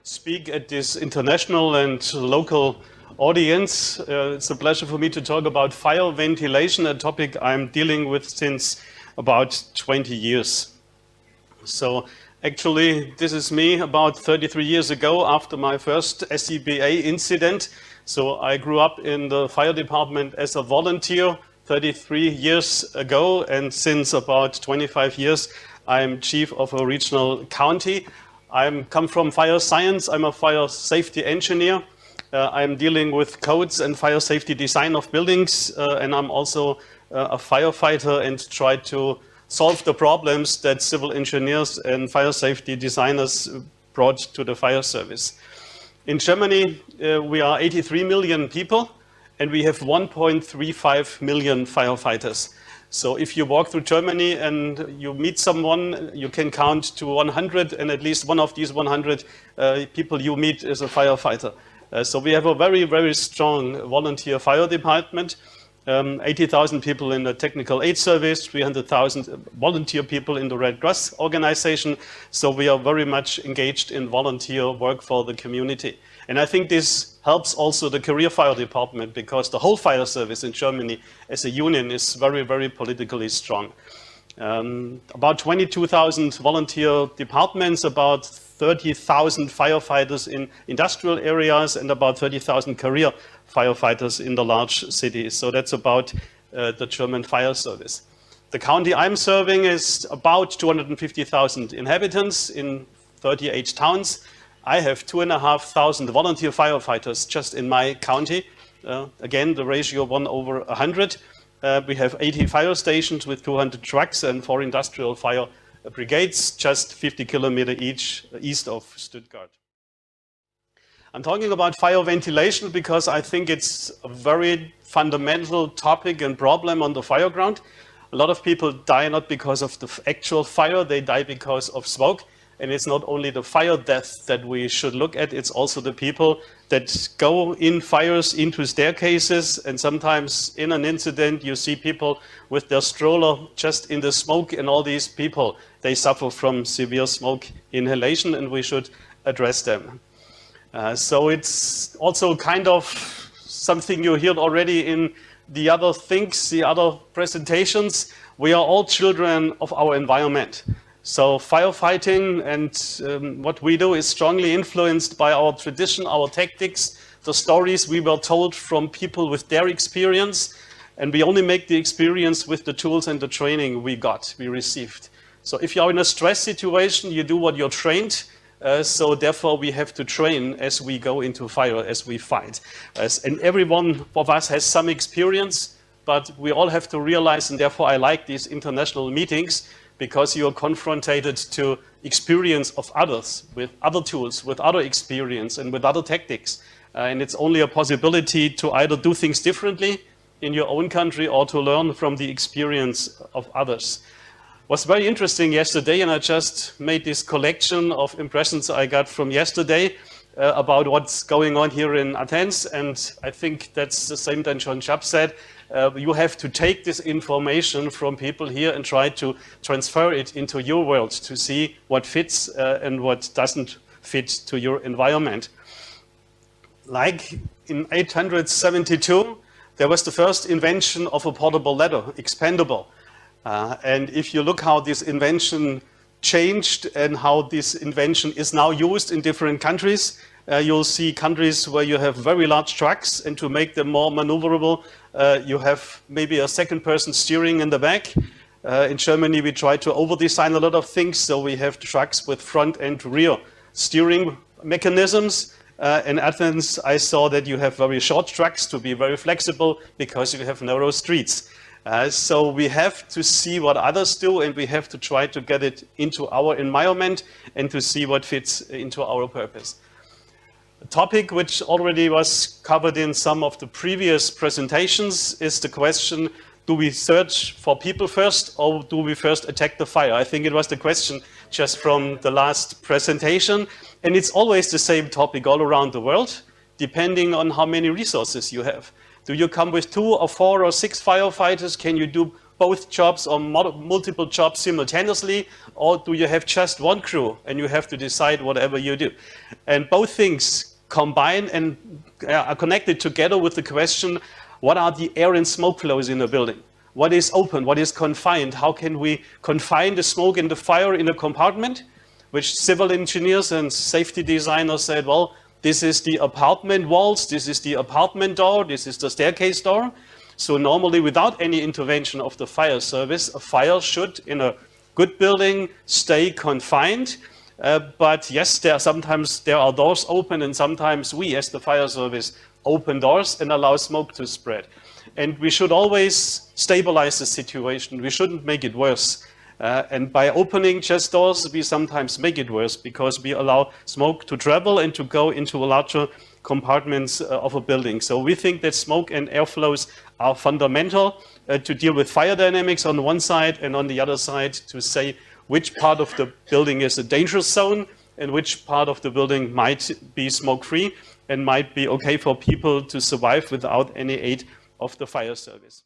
speak at this international and local audience. It's a pleasure for me to talk about fire ventilation, a topic I'm dealing with since about 20 years. So actually, this is me about 33 years ago after my first SCBA incident. So I grew up in the fire department as a volunteer 33 years ago, and since about 25 years, I'm chief of a regional county. I come from fire science. I'm a fire safety engineer. I'm dealing with codes and fire safety design of buildings, and I'm also a firefighter and try to solve the problems that civil engineers and fire safety designers brought to the fire service. In Germany, we are 83 million people, and we have 1.35 million firefighters. So if you walk through Germany and you meet someone, you can count to 100, and at least one of these 100 people you meet is a firefighter. So we have a very, very strong volunteer fire department. 80,000 people in the technical aid service, 300,000 volunteer people in the Red Cross organization. So we are very much engaged in volunteer work for the community. And I think this helps also the career fire department, because the whole fire service in Germany as a union is very, very politically strong. About 22,000 volunteer departments, about 30,000 firefighters in industrial areas, and about 30,000 career firefighters in the large cities. So that's about the German fire service. The county I'm serving is about 250,000 inhabitants in 38 towns. I have 2,500 volunteer firefighters just in my county. Again, the ratio 1/100. We have 80 fire stations with 200 trucks and 4 industrial fire brigades, just 50 kilometers each east of Stuttgart. I'm talking about fire ventilation because I think it's a very fundamental topic and problem on the fire ground. A lot of people die not because of the actual fire, they die because of smoke. And it's not only the fire death that we should look at, it's also the people that go in fires into staircases, and sometimes in an incident you see people with their stroller just in the smoke, and all these people, they suffer from severe smoke inhalation, and we should address them. So it's also kind of something you heard already in the other things, the other presentations. We are all children of our environment. So firefighting and what we do is strongly influenced by our tradition, our tactics, the stories we were told from people with their experience, and we only make the experience with the tools and the training we received. So if you're in a stress situation, you do what you're trained, so therefore we have to train as we go into fire, as we fight. And every one of us has some experience, but we all have to realize, and therefore I like these international meetings, because you are confronted to experience of others, with other tools, with other experience, and with other tactics. And it's only a possibility to either do things differently in your own country or to learn from the experience of others. It was very interesting yesterday, and I just made this collection of impressions I got from yesterday about what's going on here in Athens. And I think that's the same that John Chubb said. You have to take this information from people here and try to transfer it into your world to see what fits and what doesn't fit to your environment. Like in 872, there was the first invention of a portable ladder, expandable. And if you look how this invention changed and how this invention is now used in different countries, you'll see countries where you have very large trucks, and to make them more maneuverable, you have maybe a second person steering in the back. In Germany, we try to over-design a lot of things, so we have trucks with front and rear steering mechanisms. In Athens, I saw that you have very short trucks to be very flexible because you have narrow streets. So we have to see what others do, and we have to try to get it into our environment and to see what fits into our purpose. A topic which already was covered in some of the previous presentations is the question, do we search for people first, or do we first attack the fire? I think it was the question just from the last presentation, and it's always the same topic all around the world, depending on how many resources you have. Do you come with 2 or 4 or 6 firefighters? Can you do both jobs or multiple jobs simultaneously, or do you have just one crew and you have to decide whatever you do? And both things combine and are connected together with the question, what are the air and smoke flows in a building? What is open? What is confined? How can we confine the smoke and the fire in a compartment? Which civil engineers and safety designers said, well, this is the apartment walls, this is the apartment door, this is the staircase door. So normally, without any intervention of the fire service, a fire should, in a good building, stay confined. But yes, sometimes there are doors open, and sometimes we, as the fire service, open doors and allow smoke to spread. And we should always stabilize the situation. We shouldn't make it worse. And by opening just doors, we sometimes make it worse because we allow smoke to travel and to go into larger compartments of a building. So we think that smoke and airflows are fundamental to deal with fire dynamics on one side, and on the other side to say which part of the building is a dangerous zone and which part of the building might be smoke-free and might be okay for people to survive without any aid of the fire service.